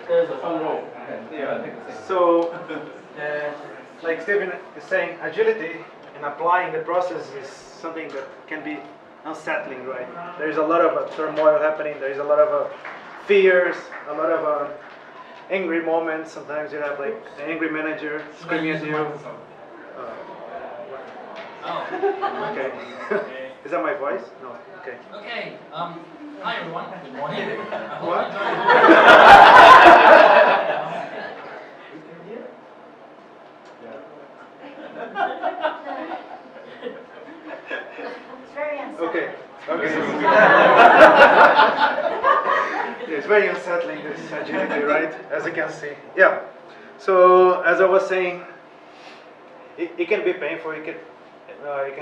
There's a front row. Yeah. So, like Stephen is saying, agility and applying the process is something that can be unsettling, right? There's a lot of turmoil happening. There's a lot of fears, a lot of angry moments. Sometimes you have like an angry manager screaming at you. Okay. Is that my voice? No. Okay. Okay. Hi everyone. Good morning. What? It's very unsettling. Okay. Okay. It's very unsettling, this agility, right? As you can see. Yeah. So as I was saying, it can be painful. You can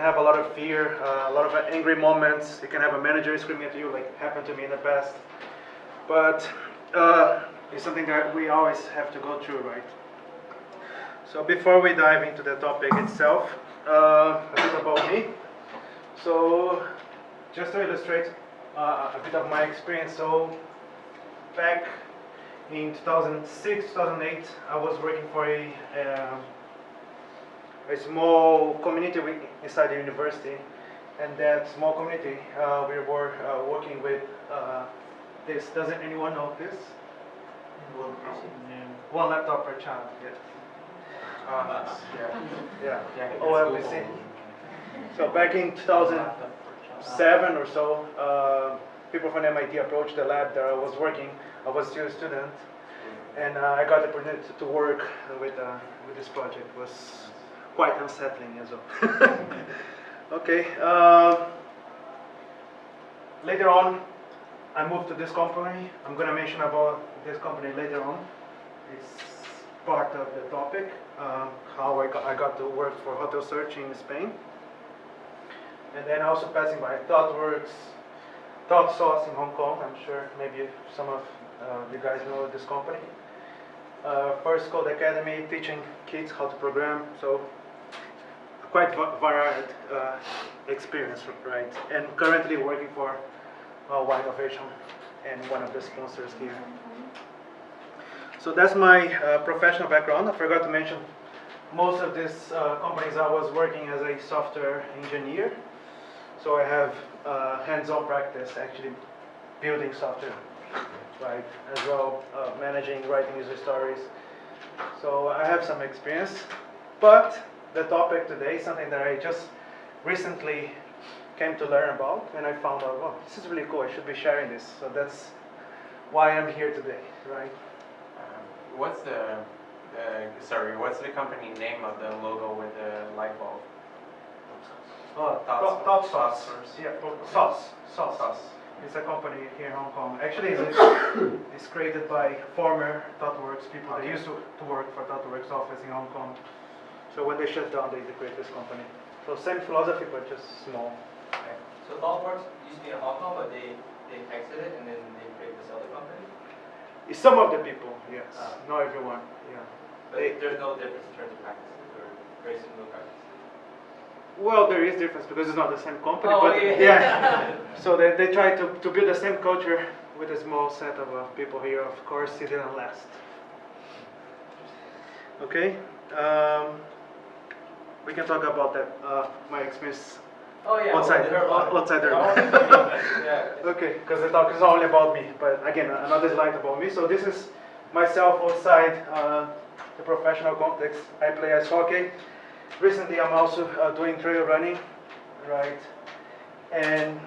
have a lot of fear, a lot of angry moments. You can have a manager screaming at you, like happened to me in the past. But it's something that we always have to go through, right? So before we dive into the topic itself, a bit about me. So just to illustrate a bit of my experience, so back in 2006, 2008, I was working for a small community inside the university, and that small community, we were working with this. Doesn't anyone know this? One laptop per child, yes. Yeah. OLPC. So back in 2007 or so, people from MIT approached the lab that I was working. I was still a student, and I got the opportunity to work with this project. It was quite unsettling as well. Okay. Later on, I moved to this company. I'm going to mention about this company later on. It's part of the topic, how I got to work for Hotel Search in Spain. And then also passing by ThoughtWorks, ThoughtSauce in Hong Kong. I'm sure maybe some of you guys know this company. First Code Academy, teaching kids how to program. So quite varied experience, right? And currently working for Y Innovation and one of the sponsors here. So that's my professional background. I forgot to mention, most of these companies I was working as a software engineer. So I have hands-on practice actually building software, right? As well, managing, writing user stories. So I have some experience. But the topic today is something that I just recently came to learn about, and I found out, oh, this is really cool. I should be sharing this. So that's why I'm here today, right? What's the company name of the logo with the light bulb? ThoughtSauce. Yeah, Sauce. It's a company here in Hong Kong. Actually, it's created by former ThoughtWorks people. Okay. They used to work for ThoughtWorks office in Hong Kong. So when they shut down, they created this company. So same philosophy, but just small. Okay. So ThoughtWorks used to be in Hong Kong, but they exited and then they created this other company? Some of the people, yes. Not everyone, yeah. But there's no difference in terms of practices or very similar practices? Well, there is difference because it's not the same company, oh, but yeah. So they try to build the same culture with a small set of people here. Of course, it didn't last. Okay, we can talk about that. My experience. Oh yeah. Outside the room. Yeah. Okay, because the talk is only about me. But again, another slide about me. So this is myself outside the professional context. I play ice hockey. Recently, I'm also doing trail running, right? And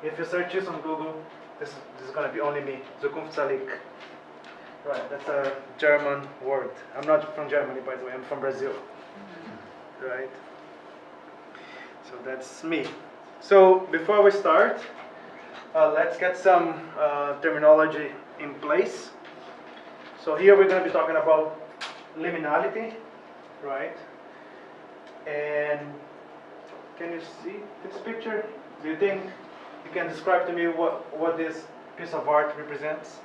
if you search this on Google, this is going to be only me, Zukunftsalik. Right, that's a German word. I'm not from Germany, by the way, I'm from Brazil. Right? So that's me. So before we start, let's get some terminology in place. So here we're going to be talking about liminality, right? And can you see this picture? Do you think you can describe to me what this piece of art represents?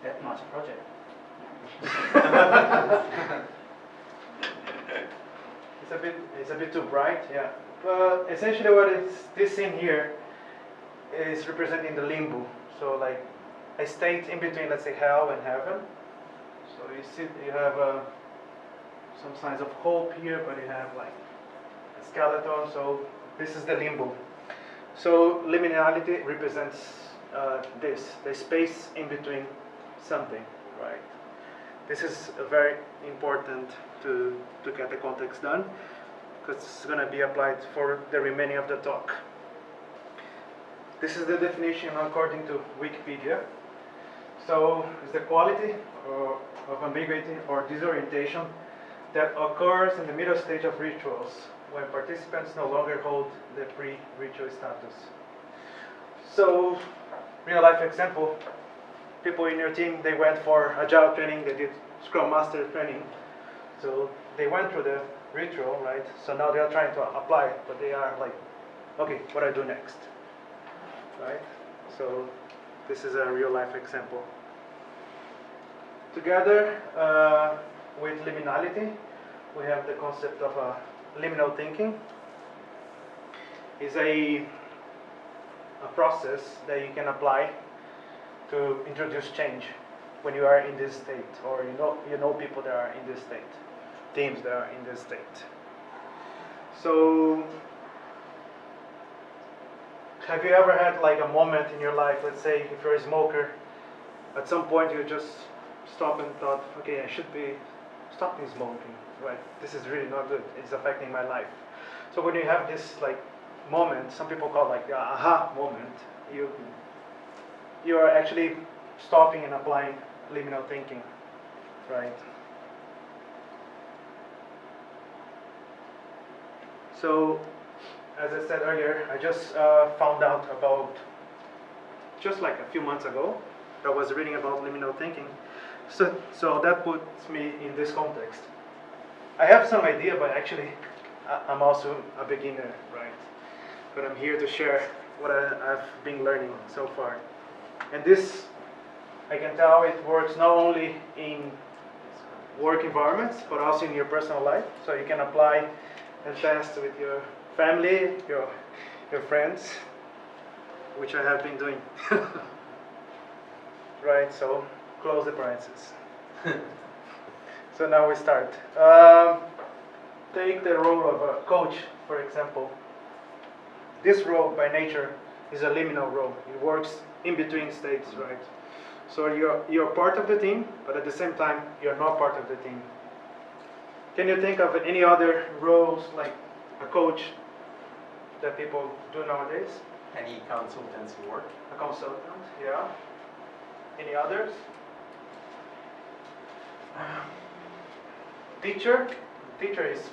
That much project. It's a bit too bright, yeah. But essentially, what is this scene here is representing the limbo. So like a state in between, let's say, hell and heaven. So you see, you have some signs of hope here, but you have like a skeleton. So this is the limbo. So liminality represents the space in between something, right? This is very important to get the context done, because it's going to be applied for the remaining of the talk. This is the definition according to Wikipedia. So it's the quality of ambiguity or disorientation that occurs in the middle stage of rituals when participants no longer hold the pre-ritual status. So, real life example, people in your team, they went for Agile training, they did Scrum Master training. So they went through the ritual, right? So now they are trying to apply, but they are like, okay, what do I do next? Right? So this is a real life example. Together with liminality, we have the concept of liminal thinking. It's a process that you can apply to introduce change when you are in this state, or you know people that are in this state, teams that are in this state. So have you ever had like a moment in your life, let's say if you're a smoker, at some point you just stop and thought, okay, I should be stopping smoking, right? This is really not good, it's affecting my life. So when you have this like moment, some people call it like the aha moment, you are actually stopping and applying liminal thinking, right? So, as I said earlier, I just found out about, just like a few months ago, I was reading about liminal thinking. So that puts me in this context. I have some idea, but actually I'm also a beginner, right? But I'm here to share what I've been learning so far. And this, I can tell it works not only in work environments, but also in your personal life. So you can apply and test with your family, your friends, which I have been doing. Right, so close the parentheses. So now we start. Take the role of a coach, for example. This role by nature is a liminal role. It works in between states, right? So you're part of the team, but at the same time, you're not part of the team. Can you think of any other roles like a coach that people do nowadays? Any consultancy work? A consultant, yeah. Any others? Teacher. Teacher is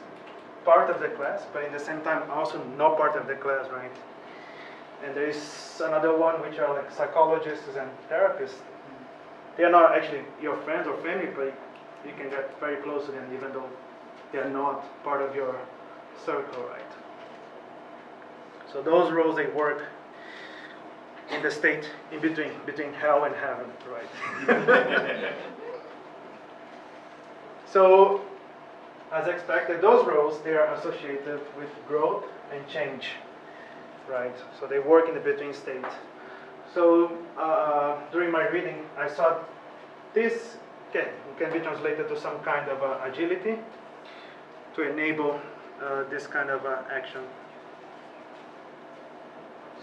part of the class, but at the same time also not part of the class, right? And there is another one which are like psychologists and therapists. They are not actually your friends or family, but you can get very close to them even though they are not part of your circle, right? So those roles, they work in the state in between hell and heaven, right? So, as expected, those roles, they are associated with growth and change, right? So they work in the between state. So during my reading, I saw this can be translated to some kind of agility to enable this kind of action.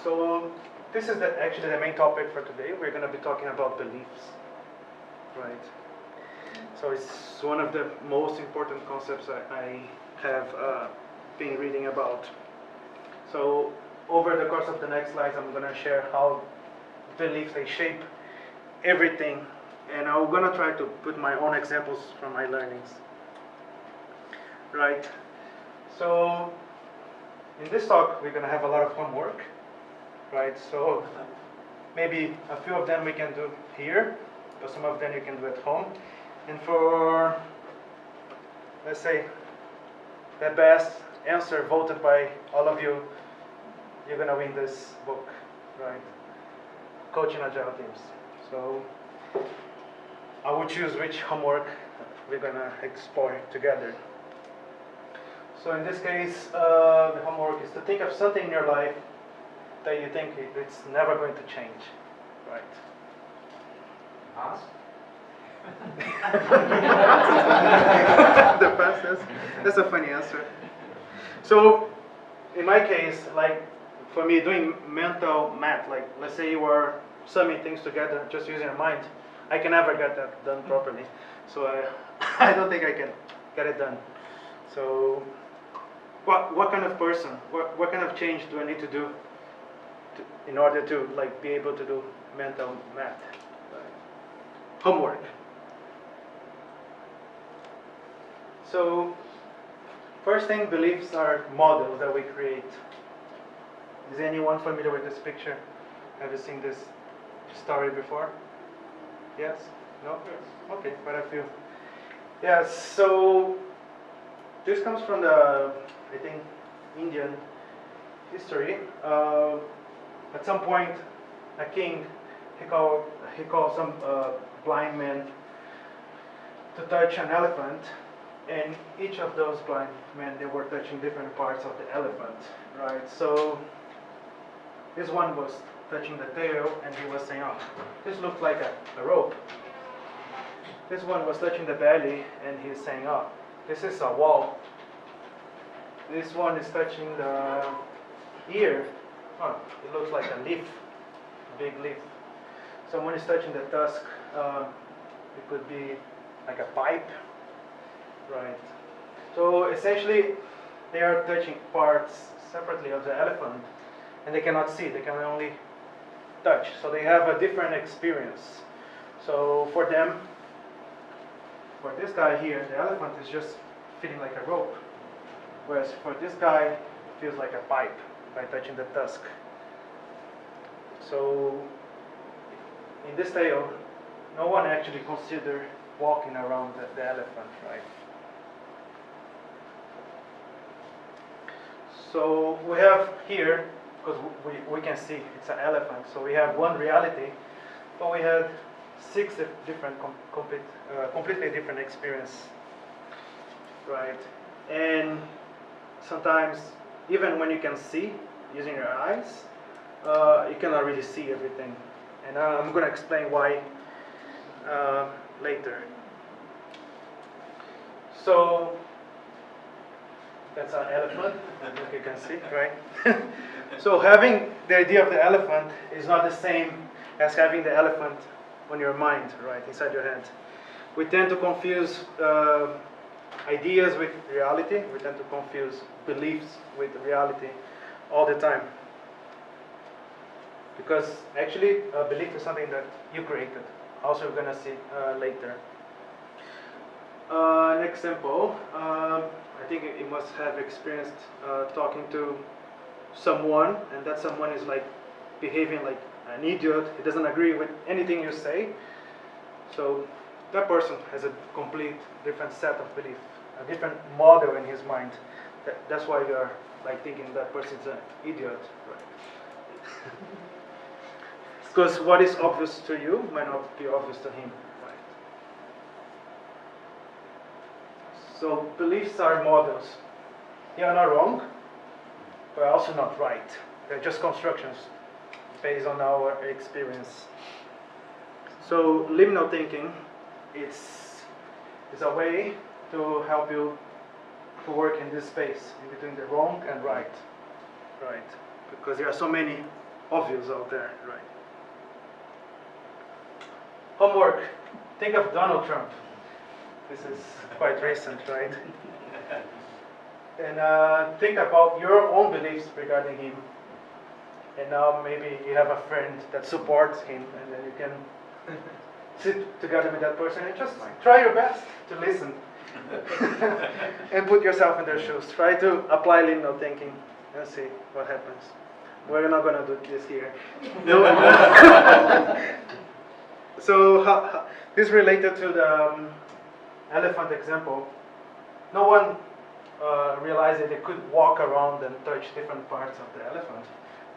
So this is actually the main topic for today. We're going to be talking about beliefs, right? So it's one of the most important concepts I have been reading about. So over the course of the next slides, I'm going to share how beliefs, they shape everything, and I'm going to try to put my own examples from my learnings. Right? So in this talk, we're going to have a lot of homework. Right? So maybe a few of them we can do here, but some of them you can do at home. And for, let's say, the best answer voted by all of you, you're going to win this book, right? Coaching Agile Teams. So I will choose which homework we're going to explore together. So in this case, the homework is to think of something in your life that you think it's never going to change, right? Pass? The past, that's a funny answer. So, in my case, like for me, doing mental math, like let's say you are summing things together just using your mind, I can never get that done properly. So I don't think I can get it done. So, what kind of person, what kind of change do I need to do in order to like be able to do mental math? Homework. So, first thing, beliefs are models that we create. Is anyone familiar with this picture? Have you seen this story before? Yes? No? Okay, quite a few. Yeah, so this comes from the, I think, Indian history. At some point, a king, he called some blind men to touch an elephant, and each of those blind men, they were touching different parts of the elephant, right? So this one was touching the tail, and he was saying, oh, this looks like a rope. This one was touching the belly, and he's saying, oh, this is a wall. This one is touching the ear. Oh, it looks like a leaf, a big leaf. Someone is touching the tusk. It could be like a pipe, right? So essentially, they are touching parts separately of the elephant, and they cannot see. They can only touch. So they have a different experience. So for them, for this guy here, the elephant is just feeling like a rope, whereas for this guy, it feels like a pipe by touching the tusk. So in this tale, no one actually considered walking around the elephant, right? So we have here, because we can see it's an elephant, so we have one reality, but we had six different, completely different experience, right? And sometimes, even when you can see using your eyes, you cannot really see everything. And I'm going to explain why later. So that's an elephant, like you can see, right? So having the idea of the elephant is not the same as having the elephant on your mind, right, inside your head. We tend to confuse ideas with reality. We tend to confuse beliefs with reality all the time. Because actually, a belief is something that you created. Also, we're going to see later. An example, I think you must have experienced talking to someone, and that someone is like behaving like an idiot. He doesn't agree with anything you say. So that person has a complete different set of beliefs, a different model in his mind. That's why you are like thinking that person's an idiot, right? Because what is obvious to you might not be obvious to him, right? So beliefs are models. They are not wrong, but also not right. They're just constructions based on our experience. So liminal thinking is a way to help you to work in this space in between the wrong and right, right? Because there are so many obvious out there, right? Homework. Think of Donald Trump. This is quite recent, right? And think about your own beliefs regarding him. And now maybe you have a friend that supports him, and then you can sit together with that person and just try your best to listen. And put yourself in their shoes. Try to apply liminal thinking and see what happens. We're not going to do this here. No. So this is related to the elephant example. No one realized that they could walk around and touch different parts of the elephant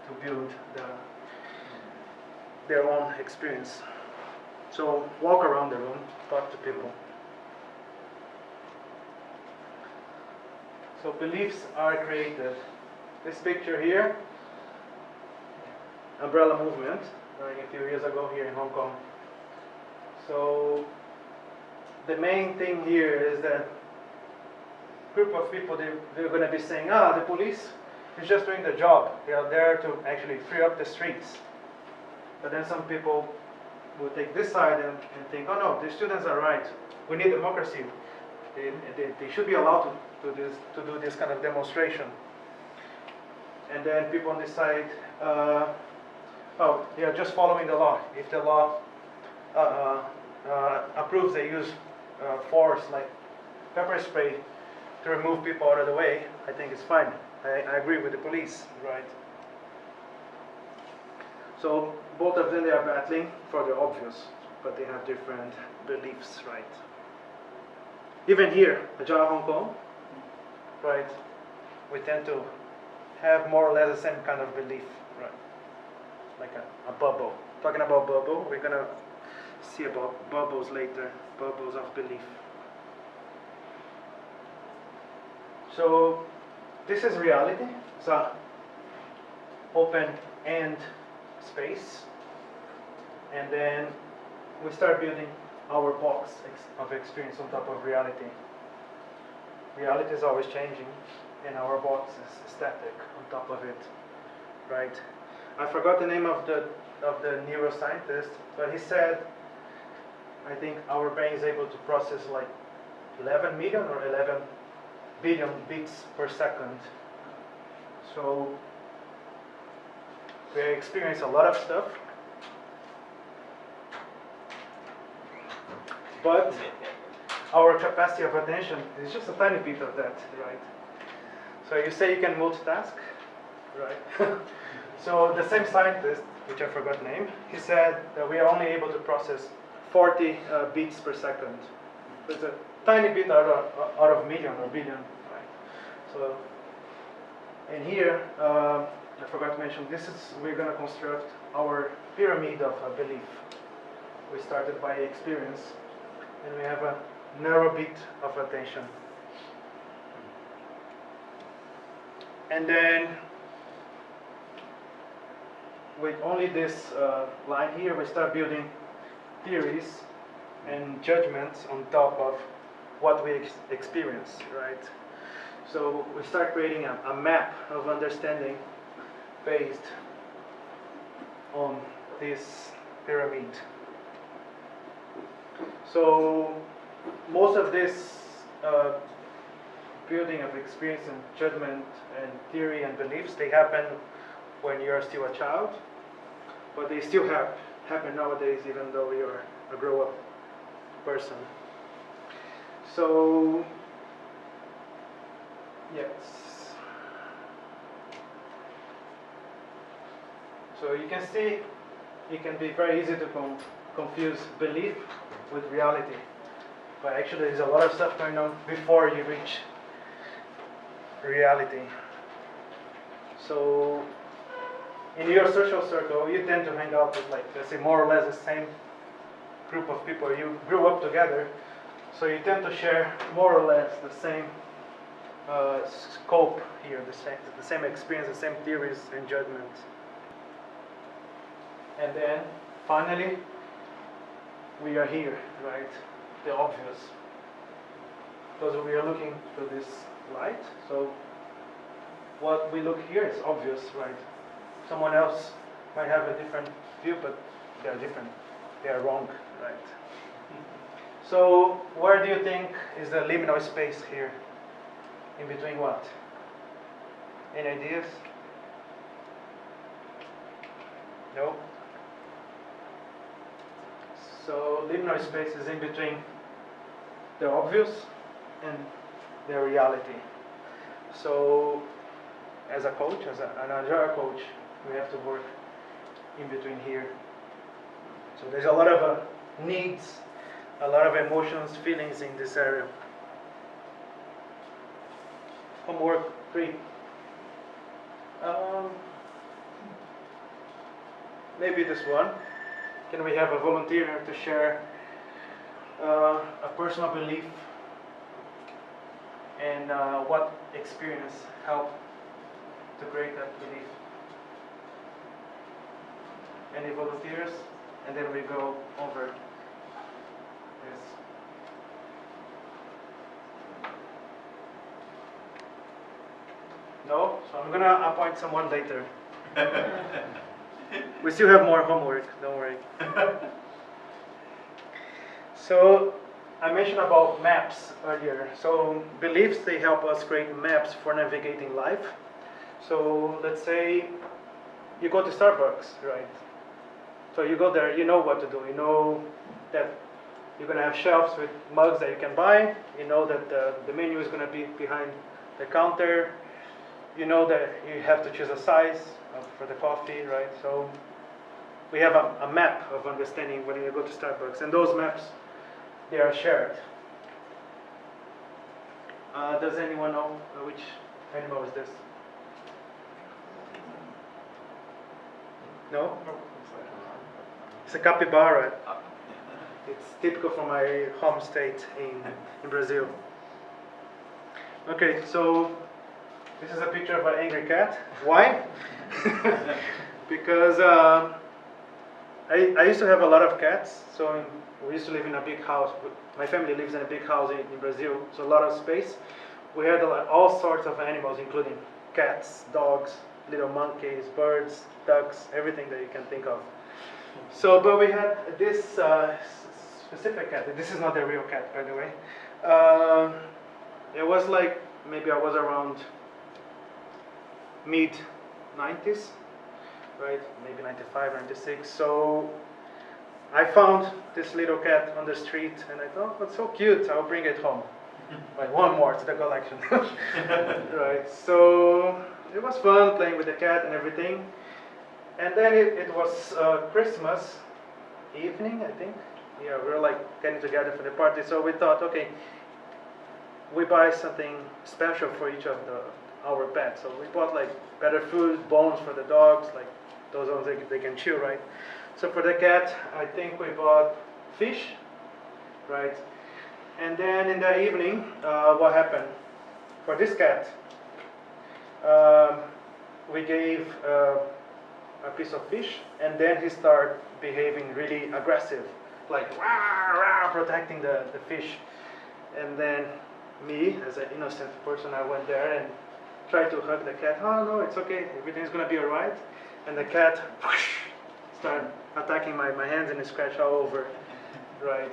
to build their own experience. So walk around the room, talk to people. So beliefs are created. This picture here, umbrella movement, a few years ago here in Hong Kong. So the main thing here is that group of people, they're going to be saying, the police is just doing their job. They are there to actually free up the streets. But then some people will take this side and think, oh no, the students are right. We need democracy. They should be allowed to do this kind of demonstration. And then people on this side, they are just following the law. If the law approves they use force like pepper spray to remove people out of the way, I think it's fine. I agree with the police, right? So both of them, they are battling for the obvious, but they have different beliefs, right? Even here, Agile Hong Kong, right? We tend to have more or less the same kind of belief, right? Like a bubble. Talking about bubble, we're gonna see about bubbles later, bubbles of belief. So this is reality. It's an open-end space, and then we start building our box of experience on top of reality. Reality is always changing, and our box is static on top of it, right? I forgot the name of the neuroscientist, but he said, I think our brain is able to process like 11 million or 11 billion bits per second. So we experience a lot of stuff, but our capacity of attention is just a tiny bit of that, right? So you say you can multitask, right? So the same scientist, which I forgot the name, he said that we are only able to process 40 bits per second. It's a tiny bit out of million or billion, right? So, and here, I forgot to mention, we're going to construct our pyramid of belief. We started by experience, and we have a narrow bit of attention. And then, with only this line here, we start building theories and judgments on top of what we experience, right? So we start creating a map of understanding based on this pyramid. So most of this building of experience and judgment and theory and beliefs, they happen when you're still a child, but they still happen nowadays even though you're a grown-up person. So yes. So you can see it can be very easy to confuse belief with reality. But actually there's a lot of stuff going on before you reach reality. So in your social circle, you tend to hang out with, like, let's say, more or less the same group of people. You grew up together, so you tend to share more or less the same scope here, the same experience, the same theories and judgments. And then, finally, we are here, right? The obvious. Because we are looking to this light, so what we look here is obvious, right? Someone else might have a different view, but they are different. They are wrong, right? So where do you think is the liminal space here? In between what? Any ideas? No? So liminal space is in between the obvious and the reality. So as a coach, as an Agile coach, we have to work in between here. So there's a lot of needs, a lot of emotions, feelings in this area. Homework 3. Maybe this one. Can we have a volunteer to share a personal belief and what experience helped to create that belief? Any volunteers? And then we go over this. No, so I'm gonna appoint someone later. We still have more homework, don't worry. So I mentioned about maps earlier. So beliefs, they help us create maps for navigating life. So let's say you go to Starbucks, right? So you go there, you know what to do. You know that you're gonna have shelves with mugs that you can buy. You know that the menu is gonna be behind the counter. You know that you have to choose a size for the coffee, right? So we have a map of understanding when you go to Starbucks, and those maps, they are shared. Does anyone know which animal is this? No? It's a capybara. It's typical from my home state in Brazil. Okay, so this is a picture of an angry cat. Why? Because I used to have a lot of cats. So we used to live in a big house. My family lives in a big house in Brazil, so a lot of space. We had all sorts of animals, including cats, dogs, little monkeys, birds, ducks, everything that you can think of. So, but we had this specific cat. This is not the real cat, by the way. It was like, maybe I was around mid 90s, right? Maybe 95, 96. So I found this little cat on the street, and I thought, oh, it's so cute, I'll bring it home. Like one more to the collection. Right, so it was fun playing with the cat and everything. And then it was Christmas evening, I think. Yeah, we were like getting together for the party, so we thought, okay, we buy something special for each of our pets. So we bought like better food, bones for the dogs, like those ones they can chew, right? So for the cat, I think we bought fish, right? And then in the evening, what happened? For this cat, we gave a piece of fish, and then he started behaving really aggressive, like rah, rah, protecting the fish. And then me, as an innocent person, I went there and tried to hug the cat. Oh no, it's okay, everything's gonna be alright. And the cat whoosh, started attacking my hands and scratched all over, right?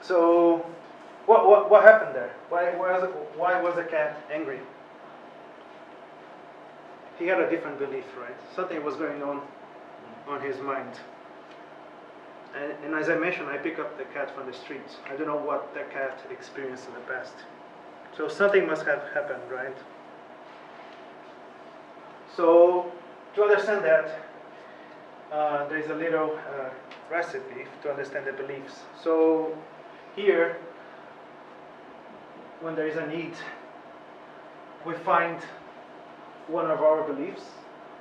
So, what happened there? Why was the cat angry? He had a different belief, right? Something was going on his mind. And as I mentioned, I picked up the cat from the streets. I don't know what the cat experienced in the past. So something must have happened, right? So to understand that, there is a little recipe to understand the beliefs. So here, when there is a need, we find one of our beliefs,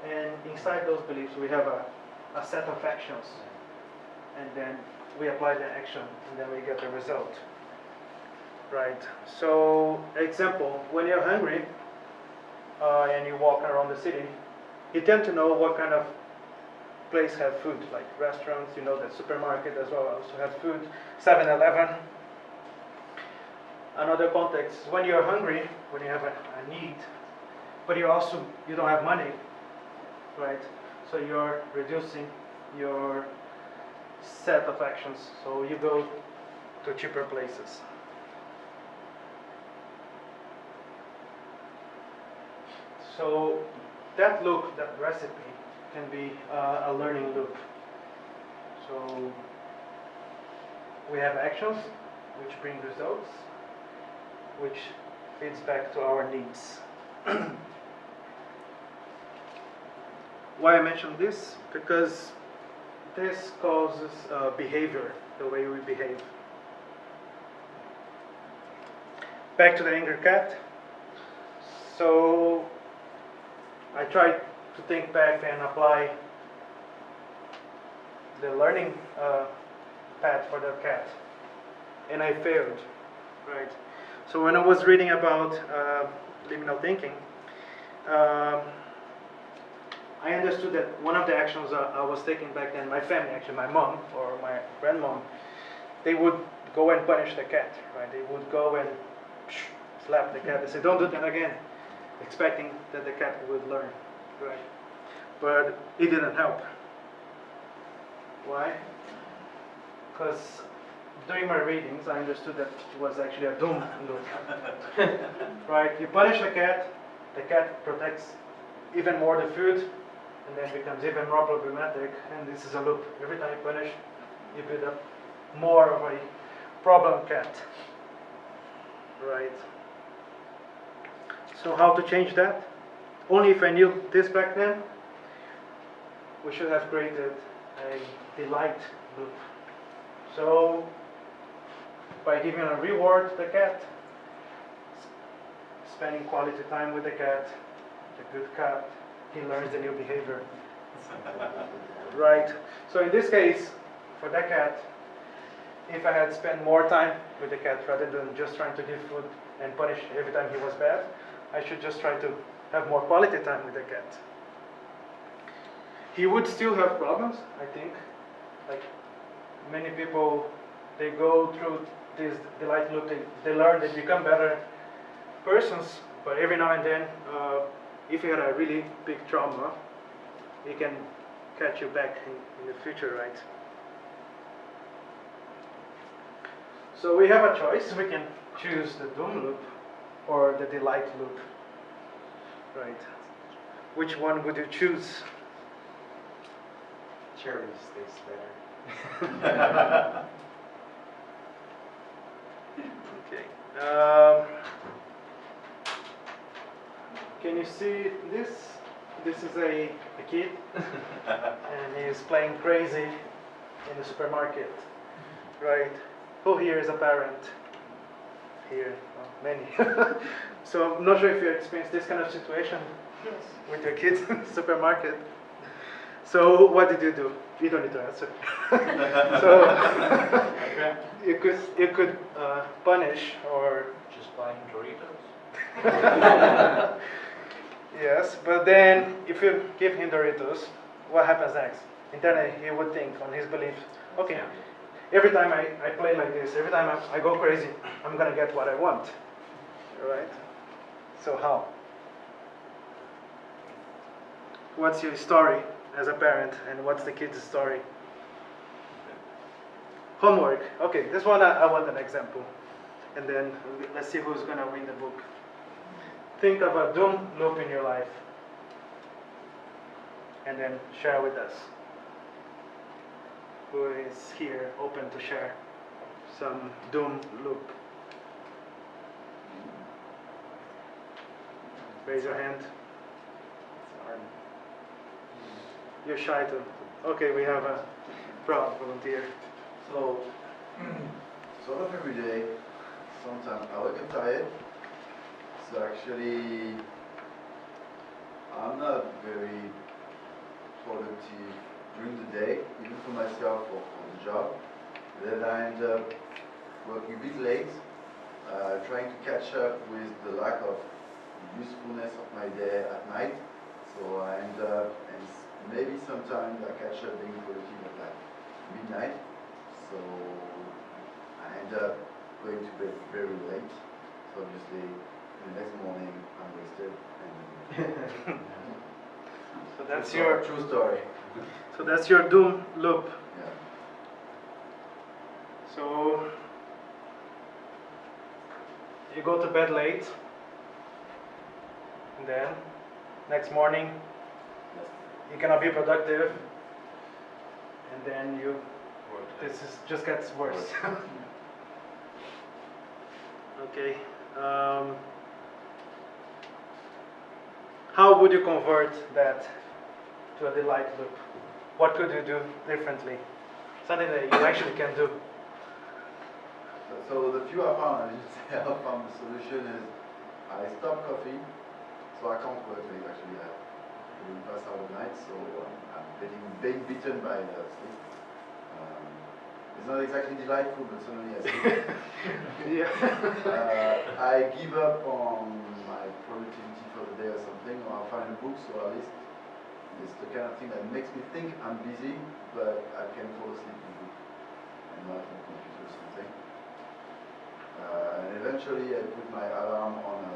and inside those beliefs we have a set of actions, and then we apply the action, and then we get the result, right? So example, when you're hungry and you walk around the city, you tend to know what kind of place have food, like restaurants, you know, the supermarket as well also have food, 7-Eleven. Another context, when you're hungry, when you have a need, but you don't have money, right? So you're reducing your set of actions, so you go to cheaper places. So that loop, that recipe, can be a learning loop. So we have actions which bring results, which feeds back to our needs. Why I mention this? Because this causes behavior, the way we behave. Back to the angry cat. So I tried to think back and apply the learning path for the cat, and I failed, right? So when I was reading about liminal thinking, I understood that one of the actions I was taking back then, my family, actually my mom or my grandmom, they would go and punish the cat, right? They would go and slap the cat. They say, don't do that again, expecting that the cat would learn, right? But it didn't help. Why? Because during my readings, I understood that it was actually a doom loop. Right? You punish the cat protects even more the food, and then becomes even more problematic, and this is a loop. Every time you punish, you build up more of a problem cat. Right? So how to change that? Only if I knew this back then, we should have created a delight loop. So, by giving a reward to the cat, spending quality time with the cat, the good cat, he learns the new behavior. Right? So in this case, for that cat, if I had spent more time with the cat rather than just trying to give food and punish every time he was bad, I should just try to have more quality time with the cat. He would still have problems, I think. Like many people, they go through this delight loop, they learn, they become better persons, but every now and then, if you had a really big trauma, it can catch you back in the future, right? So we have a choice. We can choose the doom loop or the delight loop, right? Which one would you choose? Cherries taste better. Okay. Can you see this? This is a kid, and he's playing crazy in the supermarket, right? Who here is a parent? Here, many. So I'm not sure if you experienced this kind of situation with your kids in the supermarket. So what did you do? You don't need to answer. So you could punish or Just buying Doritos. yes, but then if you give him Doritos, what happens next? Internally, he would think on his belief, okay, every time I play like this, every time I go crazy, I'm gonna get what I want, right? So how? What's your story as a parent, and what's the kid's story? Homework. Okay, this one I want an example, and then let's see who's gonna win the book. Think of a doom loop in your life, and then share with us. Who is here open to share some doom loop? Raise your hand. You're shy too. Okay, we have a proud volunteer. So, sort of every day, sometimes I wake up tired. So actually, I'm not very productive during the day, even for myself or for the job. Then I end up working a bit late, trying to catch up with the lack of usefulness of my day at night. So I end up, and maybe sometimes I catch up being productive at like midnight. So I end up going to bed very late. So obviously, the next morning I'm wasted. And So that's your true story. So that's your doom loop. Yeah. So you go to bed late, and then next morning you cannot be productive, and then this is just gets worse. Okay. How would you convert that to a delight loop? What could you do differently? Something that you actually can do. So the few I found, I just say I found the solution is I stop coffee, so I can't work late actually. I really pass out at night, so I'm being beaten by the sleep. It's not exactly delightful, but suddenly I sleep. Yeah. I give up on my productivity for the day or something, or I'll find a book, so at least it's the kind of thing that makes me think I'm busy, but I can fall asleep in the book and not on the computer. So eventually I put my alarm on a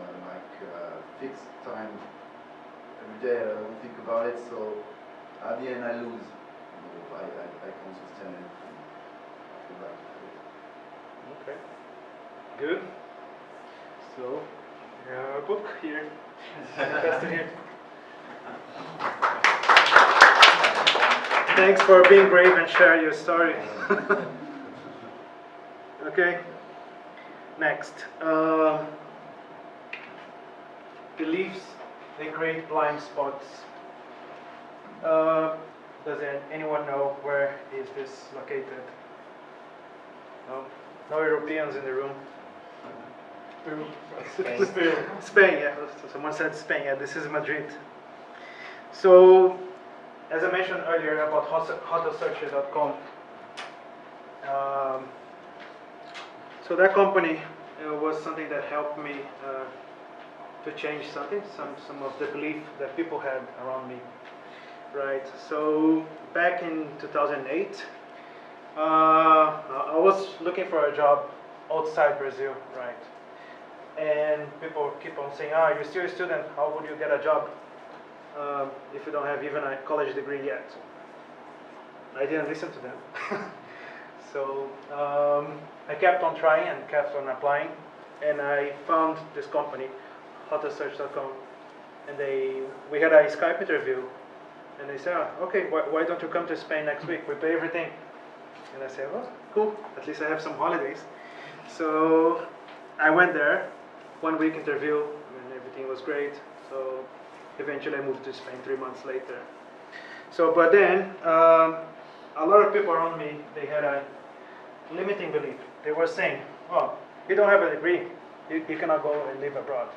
fixed time every day. I don't think about it, so at the end I lose. I can't sustain it. I feel back to it. Okay. Good. So, a book here. Invested here. Thanks for being brave and sharing your story. Okay. Next. Beliefs, they create blind spots. Does anyone know where is this located? No? No Europeans in the room? Spain. Spain, yeah. So someone said Spain, yeah, this is Madrid. So, as I mentioned earlier about hotelsearcher.com, so that company was something that helped me to change something, some of the belief that people had around me, right? So back in 2008, I was looking for a job outside Brazil, right? And people keep on saying, you're still a student, how would you get a job if you don't have even a college degree yet? I didn't listen to them. So I kept on trying and kept on applying, and I found this company, hotelsearch.com, and we had a Skype interview, and they said, okay, why don't you come to Spain next week? We pay everything. And I said, well, cool, at least I have some holidays. So I went there, 1 week interview, and everything was great. So eventually I moved to Spain 3 months later. So, but then, a lot of people around me, they had a limiting belief. They were saying, oh, you don't have a degree, you cannot go and live abroad.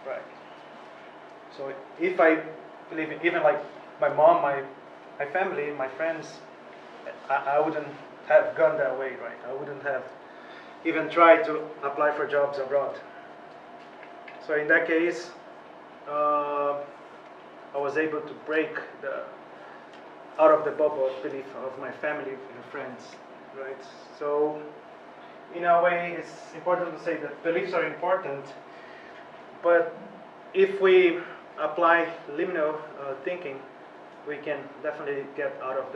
Right. So if I believe in, even like my mom, my family, my friends, I wouldn't have gone that way, right? I wouldn't have even tried to apply for jobs abroad. So in that case, I was able to break out of the bubble of belief of my family and friends, right? So in a way, it's important to say that beliefs are important, but if we apply liminal thinking, we can definitely get out of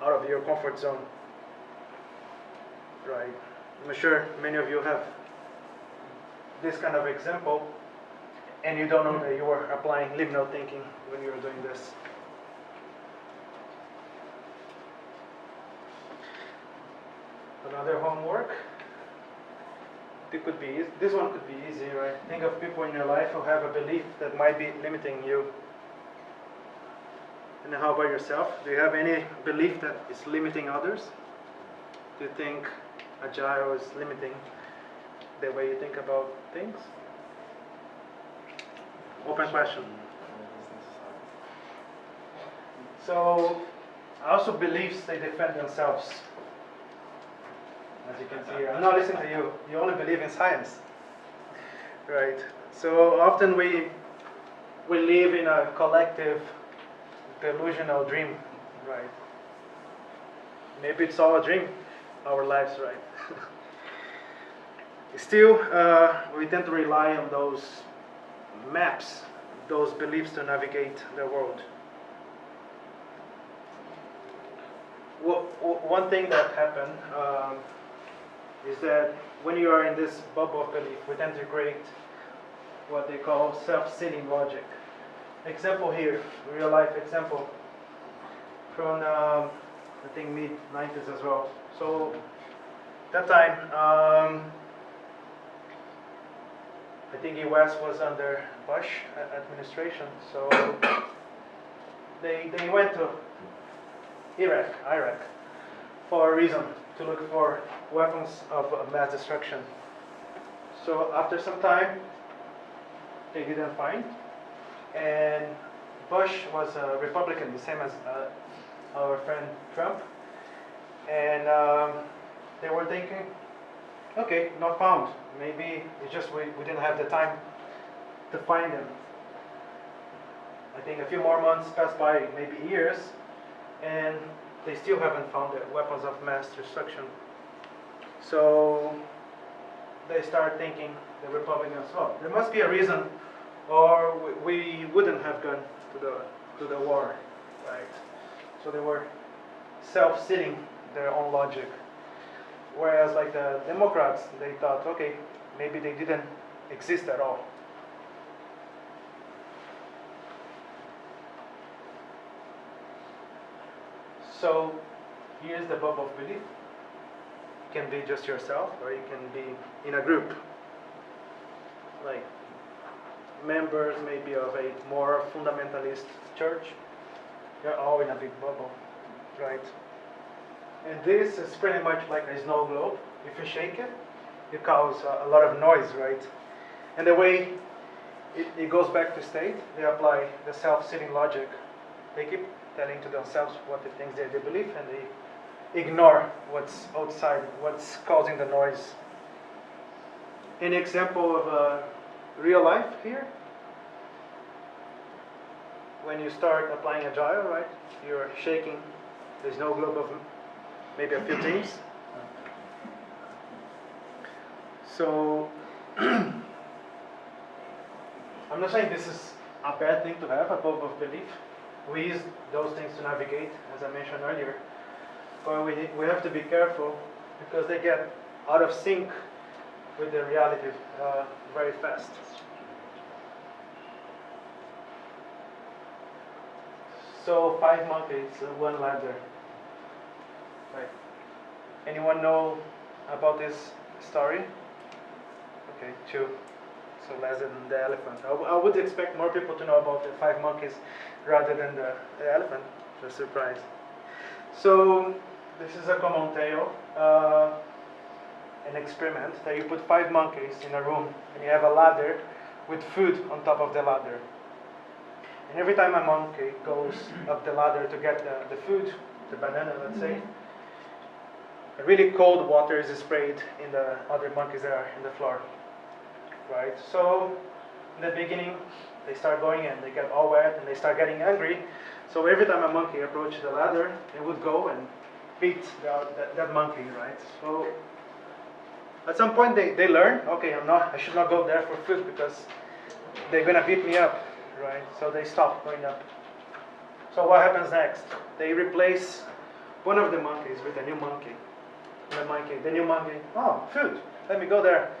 out of your comfort zone, right? I'm sure many of you have this kind of example, and you don't know that you are applying liminal thinking when you're doing this. Another homework. This one could be easy, right? Think of people in your life who have a belief that might be limiting you. And how about yourself? Do you have any belief that is limiting others? Do you think Agile is limiting the way you think about things? Open question. So, also beliefs, they defend themselves. As you can see here, I'm not listening to you. You only believe in science, right? So often we live in a collective delusional dream, right? Maybe it's all a dream, our lives, right? Still, we tend to rely on those maps, those beliefs to navigate the world. One thing that happened is that when you are in this bubble of belief, we tend to create what they call self-sealing logic. Example here, real life example from I think mid-90s as well. So that time, I think US was under Bush administration, so they went to Iraq, for a reason, to look for weapons of mass destruction. So after some time, they didn't find, and Bush was a Republican, the same as our friend Trump, and they were thinking, okay, not found. Maybe it's just we didn't have the time to find them. I think a few more months passed by, maybe years, and they still haven't found the weapons of mass destruction. So they start thinking the Republicans, oh, there must be a reason, or we wouldn't have gone to the war, right? So they were self-seating their own logic. Whereas like the Democrats, they thought, okay, maybe they didn't exist at all. So here's the bubble of belief. You can be just yourself, or you can be in a group. Like members maybe of a more fundamentalist church. They're all in a big bubble, right? And this is pretty much like a snow globe. If you shake it, it causes a lot of noise, right? And the way it goes back to state, they apply the self-seating logic. They keep telling to themselves what the things they believe, and they ignore what's outside, what's causing the noise. An example of real life here. When you start applying Agile, right, you're shaking the snow globe of maybe a few teams. So, I'm not saying this is a bad thing to have, a bubble of belief. We use those things to navigate, as I mentioned earlier. But we have to be careful because they get out of sync with the reality very fast. So 5 monkeys, 1 ladder. Right. Anyone know about this story? Okay, 2. So less than the elephant. I would expect more people to know about the 5 monkeys rather than the elephant. The surprise. So this is a common tale. An experiment that you put 5 monkeys in a room and you have a ladder with food on top of the ladder. And every time a monkey goes up the ladder to get the food, the banana, let's say, a really cold water is sprayed in the other monkeys that are in the floor. Right? So in the beginning, they start going and they get all wet and they start getting angry. So every time a monkey approached the ladder, they would go and beat that monkey, right? So at some point they learn, okay, I should not go there for food because they're gonna beat me up, right? So they stop going up. So what happens next? They replace one of the monkeys with a new monkey. The new monkey, oh, food, let me go there.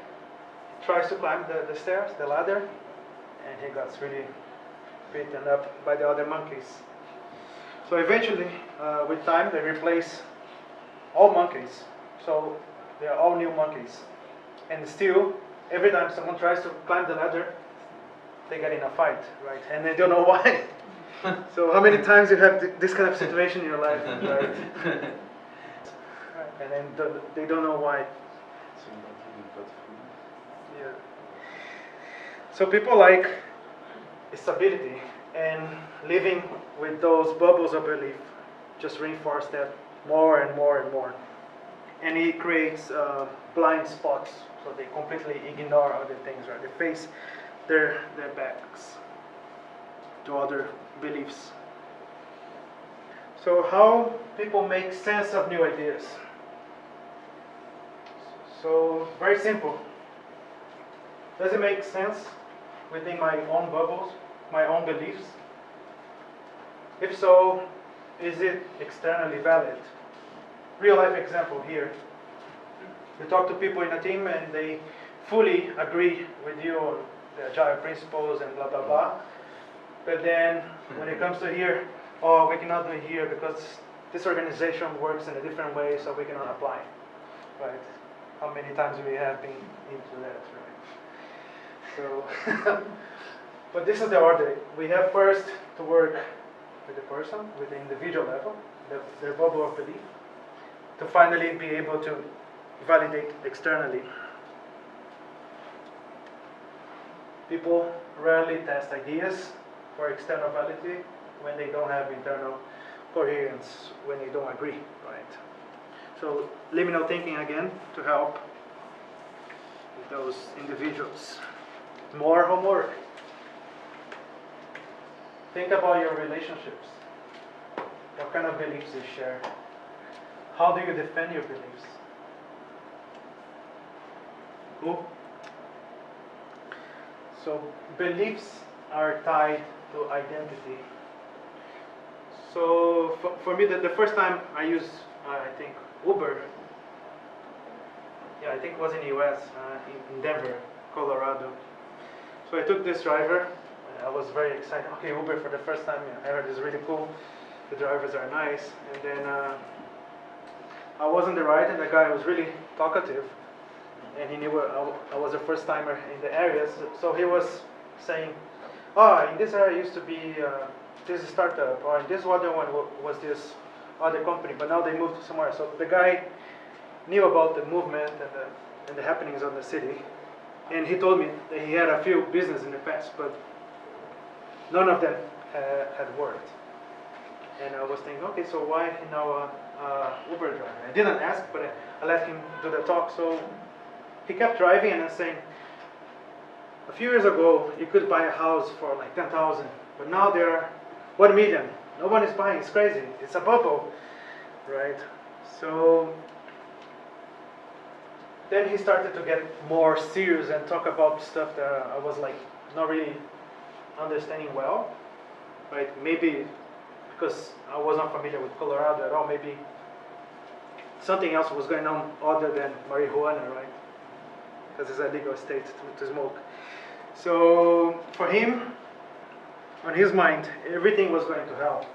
Tries to climb the stairs, the ladder, and he gets really beaten up by the other monkeys. So eventually, with time, they replace all monkeys. So they are all new monkeys. And still, every time someone tries to climb the ladder, they get in a fight, right? And they don't know why. So how many times you have this kind of situation in your life, right? And then they don't know why. Yeah. So people like stability, and living with those bubbles of belief just reinforce that more and more and more. And it creates blind spots, so they completely ignore other things, right? They face their backs to other beliefs. So how people make sense of new ideas? So very simple. Does it make sense within my own bubbles, my own beliefs? If so, is it externally valid? Real life example here. You talk to people in a team and they fully agree with you on the Agile principles and blah, blah, blah. But then when it comes to here, oh, we cannot do it here because this organization works in a different way, so we cannot apply. Right? How many times we have been into that, right? So, but this is the order. We have first to work with the person, with the individual level, their bubble of belief, to finally be able to validate externally. People rarely test ideas for external validity when they don't have internal coherence, when they don't agree, right? So liminal thinking again to help with those individuals. More homework. Think about your relationships. What kind of beliefs you share? How do you defend your beliefs? cool. So beliefs are tied to identity. So for me, the first time I used, I think, Uber, yeah, I think it was in the US, in Denver, Colorado. So I took this driver. I was very excited. Okay, Uber for the first time. Yeah, I heard it's really cool. The drivers are nice. And then I was on the ride, and the guy was really talkative. And he knew I was a first timer in the area. So he was saying, "Oh, in this area used to be this startup, or in this other one was this other company, but now they moved somewhere." So the guy knew about the movement and the happenings of the city. And he told me that he had a few businesses in the past, but none of them had worked. And I was thinking, okay, so why now Uber driver? I didn't ask, but I let him do the talk. So he kept driving and then saying, a few years ago, you could buy a house for like 10,000, but now they're 1 million. No one is buying. It's crazy. It's a bubble, right? So then he started to get more serious and talk about stuff that I was like not really understanding well, right? Maybe because I wasn't familiar with Colorado at all, maybe something else was going on other than marijuana, right? Because it's a legal state to smoke. So for him, on his mind, everything was going to hell,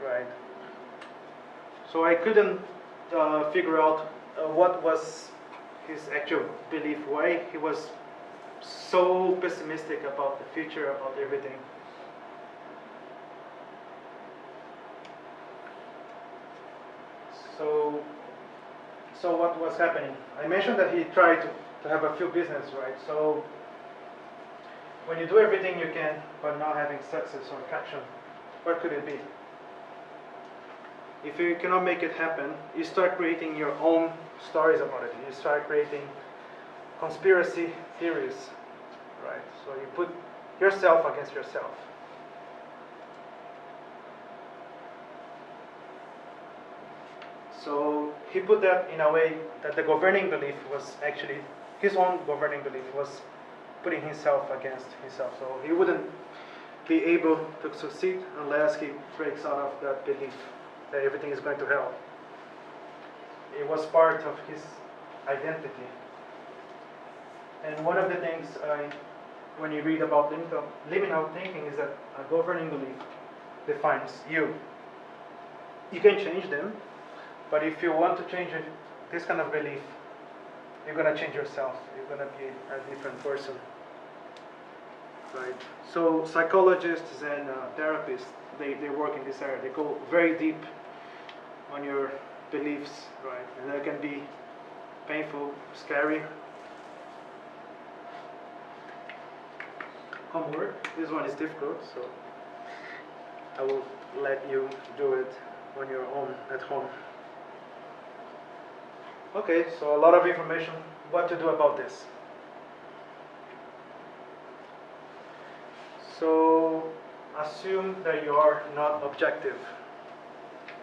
right? So I couldn't figure out what was his actual belief, why he was so pessimistic about the future, about everything. So what was happening? I mentioned that he tried to have a few business, right? So when you do everything you can, but not having success or traction, what could it be? If you cannot make it happen, you start creating your own stories about it. You start creating conspiracy theories, right? So you put yourself against yourself. So he put that in a way that the governing belief was actually, his own governing belief was putting himself against himself. So he wouldn't be able to succeed unless he breaks out of that belief that everything is going to hell. It was part of his identity. And one of the things when you read about liminal thinking is that a governing belief defines you. You can change them, but if you want to change this kind of belief, you're going to change yourself. You're going to be a different person. Right? So psychologists and therapists, they work in this area. They go very deep on your beliefs, right? And that can be painful, scary. Homework. This one is difficult, so I will let you do it on your own at home. Okay, so a lot of information. What to do about this? So assume that you are not objective.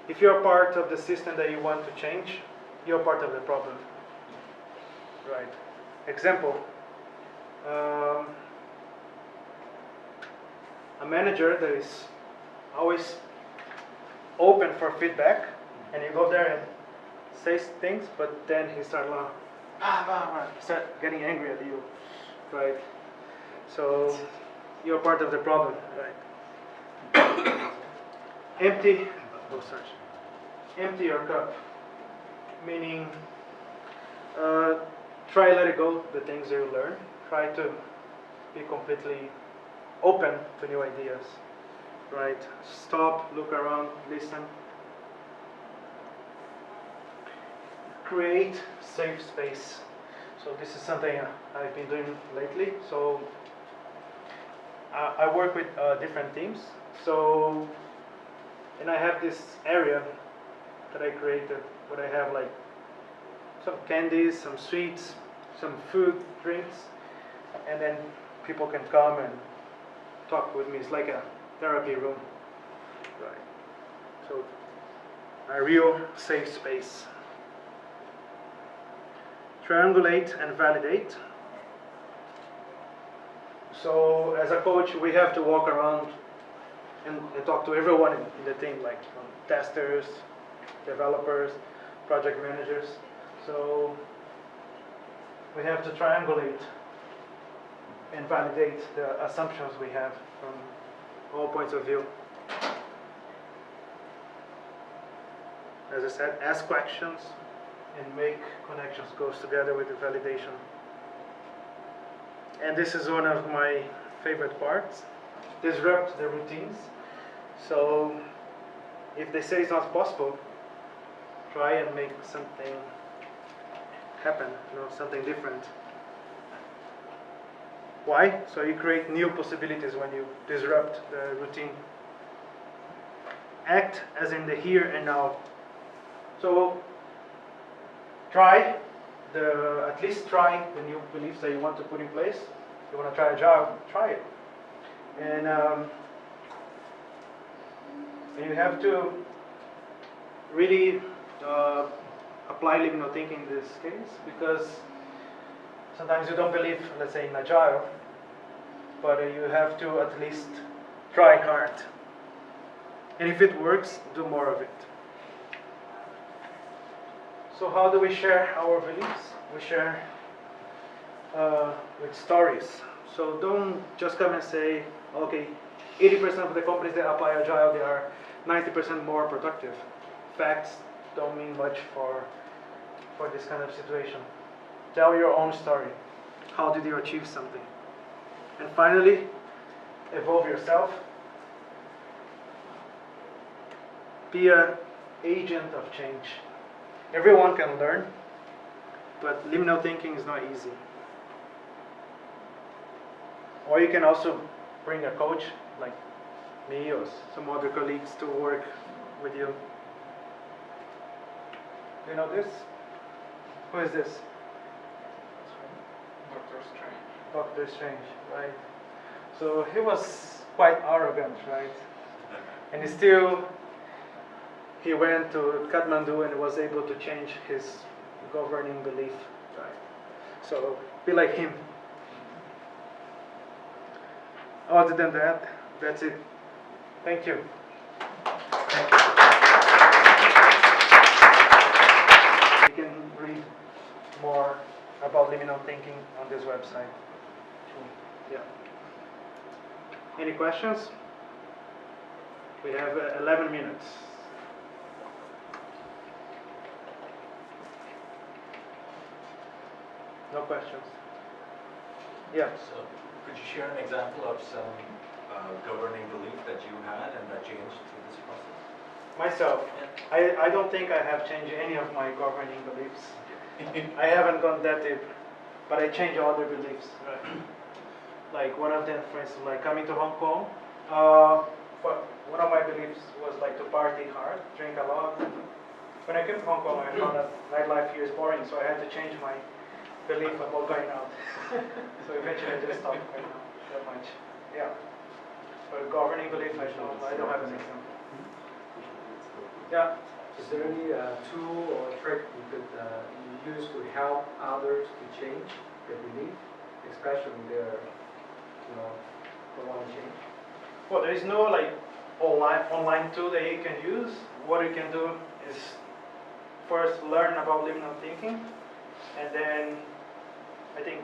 If you're part of the system that you want to change, you're part of the problem. Right. Example. A manager that is always open for feedback, and you go there and say things, but then he starts start getting angry at you, right? So you're part of the problem, right? Empty your cup, meaning try let it go, the things you learn. Try to be completely open to new ideas, right? Stop, look around, listen. Create safe space. So this is something I've been doing lately. So I work with different teams. So, and I have this area that I created where I have like some candies, some sweets, some food, drinks, and then people can come and talk with me. It's like a therapy room, right? So a real safe space. triangulate and validate. So as a coach, we have to walk around and talk to everyone in the team, like testers, developers, project managers. So we have to triangulate and validate the assumptions we have from all points of view. As I said, ask questions and make connections goes together with the validation. And this is one of my favorite parts. Disrupt the routines. So if they say it's not possible, try and make something happen, something different. Why? So you create new possibilities when you disrupt the routine. Act as in the here and now. So at least try the new beliefs that you want to put in place. If you want to try Agile, try it. And you have to really apply liminal thinking in this case, because sometimes you don't believe, let's say, in Agile, but you have to at least try hard. And if it works, do more of it. So how do we share our beliefs? We share with stories. So don't just come and say, okay, 80% of the companies that apply Agile, they are 90% more productive. Facts don't mean much for this kind of situation. Tell your own story. How did you achieve something? And finally, evolve yourself. Be an agent of change. Everyone can learn, but liminal thinking is not easy. Or you can also bring a coach like me or some other colleagues to work with you. Do you know this? Who is this? Doctor Strange. Doctor Strange, right? So he was quite arrogant, right? And he went to Kathmandu and was able to change his governing belief, right? So be like him. Other than that, that's it. Thank you. You can read more about liminal thinking on this website. Yeah. Any questions? We have 11 minutes. No questions? Yeah. So, could you share an example of some governing belief that you had and that changed through this process? Myself, I don't think I have changed any of my governing beliefs. I haven't gone that deep, but I changed other beliefs. Right. Like one of them, for instance, like coming to Hong Kong, one of my beliefs was like to party hard, drink a lot. When I came to Hong Kong, I found that nightlife here is boring, so I had to change my belief about going out. So eventually I just stopped going out that much. Yeah. But governing belief, I don't have an example. Yeah. Is there any tool or trick you could use to help others to change their belief, especially when they're, don't want to change? Well, there is no like online tool that you can use. What you can do is first learn about liminal thinking, and then I think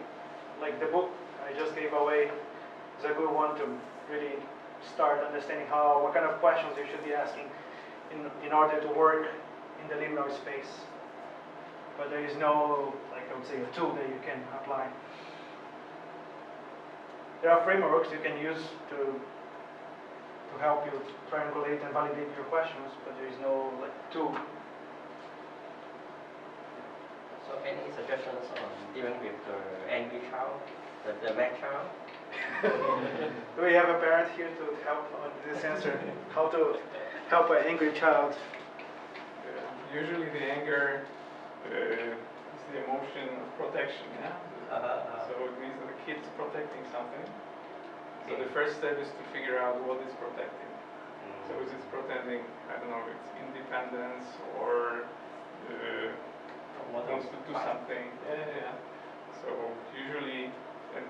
like the book I just gave away is a good one to really start understanding what kind of questions you should be asking in order to work in the liminal space. But there is no, like I would say, a tool that you can apply. There are frameworks you can use to help you triangulate and validate your questions, but there is no like tool. So any suggestions on dealing with the angry child, the mad child? Do we have a parent here to help on this answer? How to help an angry child? Usually the anger is the emotion of protection, yeah? So it means that the kid's protecting something. So the first step is to figure out what it's protecting. So is it protecting, I don't know, it's independence or wants to do something. Yeah. So usually, it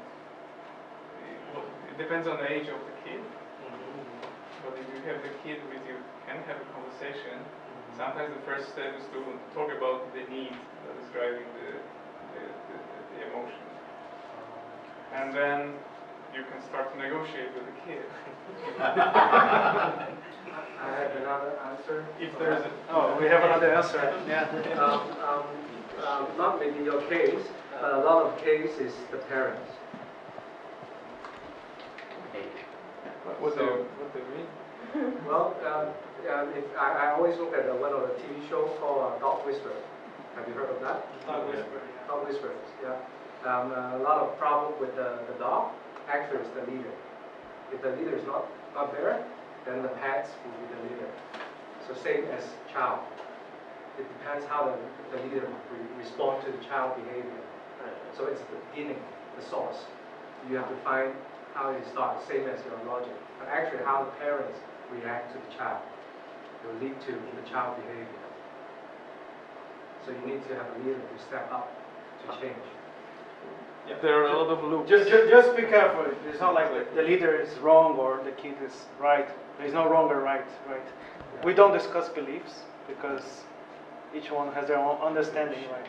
depends on the age of the kid. But if you have the kid with you, can have a conversation. Sometimes the first step is to talk about the need that is driving the emotion. And then you can start to negotiate with the kid. I have another answer. If there's a, Oh, we have another answer. Yeah. Not maybe your case, but a lot of cases the parents. what do you mean? Well, if I always look at one of the TV shows called Dog Whisperer. Have you heard of that? Dog whisper. Dog Whisperers, yeah. A lot of problem with the dog. Actually, it's the leader. If the leader is not there, then the pets will be the leader. So same as child. It depends how the leader respond to the child behavior. So it's the beginning, the source. You have to find how it starts, same as your logic. But actually how the parents react to the child will lead to the child behavior. So you need to have a leader to step up to change. There are a lot of loops. Just be careful. It's not like the leader is wrong or the kid is right. There's no wrong or right. We don't discuss beliefs because each one has their own understanding, right?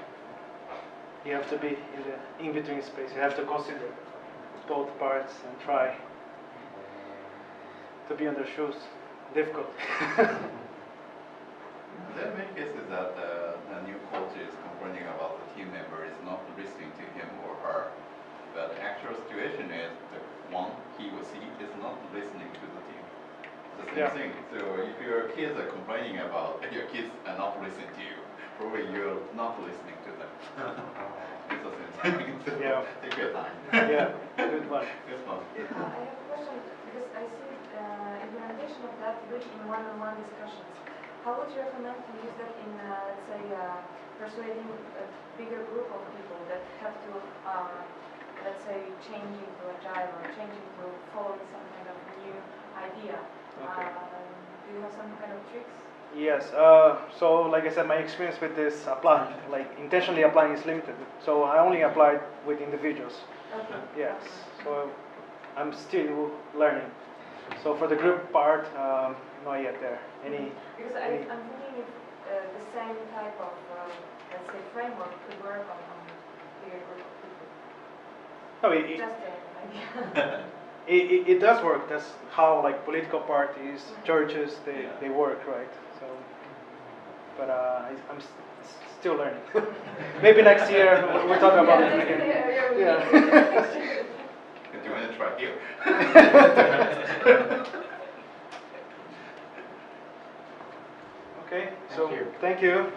You have to be in the in-between space. You have to consider both parts and try to be on their shoes. Difficult. There are many cases that a new coach is complaining about the team member is not listening to him or her. But the actual situation is the one, he or she, is not listening to the team. The same Yeah. thing. So if your kids are complaining about your kids are not listening to you, probably you're not listening to them. It's the same thing. So Yeah. take your time. Yeah, good one. It's fun. I have a question because I see implementation of that really in one-on-one discussions. How would you recommend to use that in, let's say, persuading a bigger group of people that have to, let's say, change into Agile or change into following some kind of new idea? Okay. Do you have some kind of tricks? Yes. So, like I said, my experience with this intentionally applying is limited. So I only applied with individuals. Okay. Yes. So I'm still learning. So for the group part, not yet there. Because I'm thinking if the same type of, let's say, framework could work on bigger group of people. No, Just an idea. it does work. That's how like political parties, churches, they work, right? So, but I'm still learning. Maybe next year we'll talk about it again. Yeah. Do you want to try here? Okay. So thank you.